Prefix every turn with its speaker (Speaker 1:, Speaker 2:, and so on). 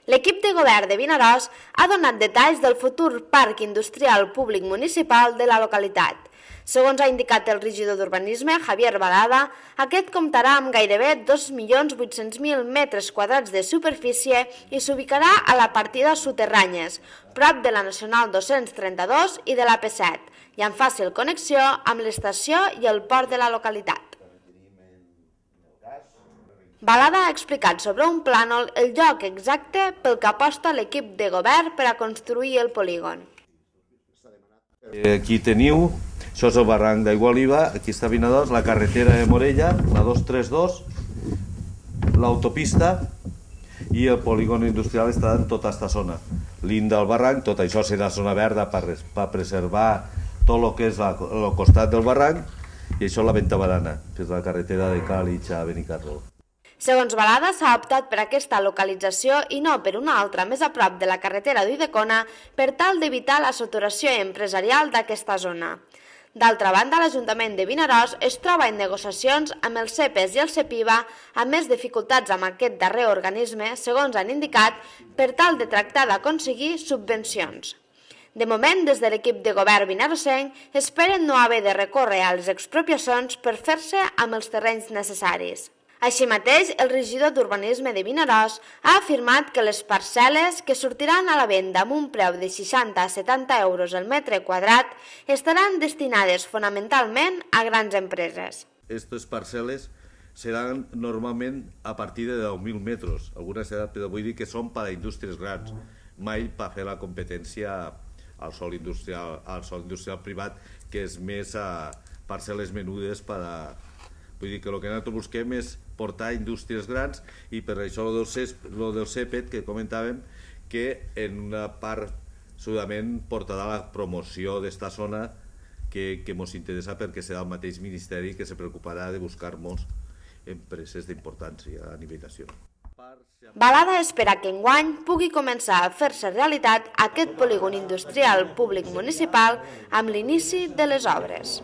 Speaker 1: L'equip de govern de Vinaròs ha donat detalls del futur parc industrial públic municipal de la localitat. Segons ha indicat el regidor d'Urbanisme, Javier Balada, aquest comptarà amb gairebé 2.800.000 metres quadrats de superfície i s'ubicarà a la partida Soterranyes, prop de la Nacional 232 i de l'AP7, i amb fàcil connexió amb l'estació i el port de la localitat. Balada ha explicat sobre un plànol el lloc exacte pel que aposta l'equip de govern per a construir el polígon.
Speaker 2: Aquí teniu, això és el barranc d'Aigualiva, aquí està Vinaròs, la carretera de Morella, la 232, l'autopista i el polígon industrial està en tota aquesta zona. L'Ind del barranc, tot això serà zona verda per preservar tot el que és el costat del barranc, i això la Venta Barana, que és la carretera de Càlig a Benicarló.
Speaker 1: Segons Balada, s'ha optat per aquesta localització i no per una altra més a prop de la carretera d'Ulldecona per tal d'evitar la saturació empresarial d'aquesta zona. D'altra banda, l'Ajuntament de Vinaròs es troba en negociacions amb el CEPES i el CEPIVA, amb més dificultats amb aquest darrer organisme, segons han indicat, per tal de tractar d'aconseguir subvencions. De moment, des de l'equip de govern vinarossenc, esperen no haver de recórrer a les expropiacions per fer-se amb els terrenys necessaris. Així mateix, el regidor d'Urbanisme de Vinaròs ha afirmat que les parcel·les que sortiran a la venda amb un preu de 60 a 70 euros el metre quadrat estaran destinades fonamentalment a grans empreses.
Speaker 2: Aquestes parcel·les seran normalment a partir de 10.000 metres. Algunes vull dir que són per a indústries grans, mai per fer la competència al sòl industrial privat, que és més a parcel·les menudes per a... Vull dir que el que nosaltres busquem és portar indústries grans i per això el del CEPET que comentàvem que en una part segurament portarà la promoció d'esta zona que ens interessa perquè serà el mateix Ministeri que se preocuparà de buscar molts empreses d'importància a nivell nacional.
Speaker 1: Balada espera que enguany pugui començar a fer-se realitat aquest polígon industrial públic municipal amb l'inici de les obres.